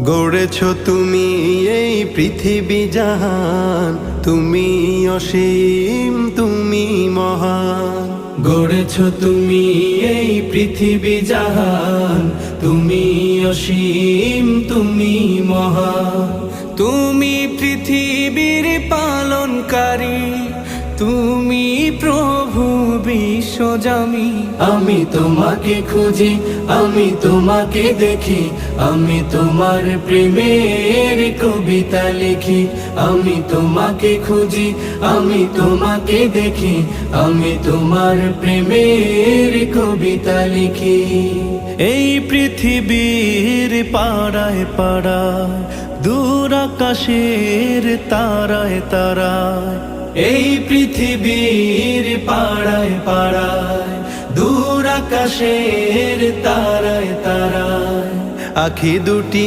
গড়েছ তুমি এই পৃথিবী জাহান, তুমি অসীম তুমি মহান। গড়েছ তুমি এই পৃথিবী জাহান, তুমি অসীম তুমি মহান। তুমি পৃথিবীর পালনকারী, তুমি প্রভু বিশ্বজামি। আমি তোমাকে খুঁজি, আমি তোমাকে দেখি, আমি তোমার প্রেমের কবিতা লিখি। আমি তোমাকে খুঁজি, আমি তোমাকে দেখি, আমি তোমার প্রেমের কবিতা লিখি। এই পৃথিবীর পাড়ায় পাড়ায়, দূর আকাশের তারায় তারায়, এই পৃথিবীর পাড়ায় পাড়ায়, দূর আকাশের তারায় তারায়, আখি দুটি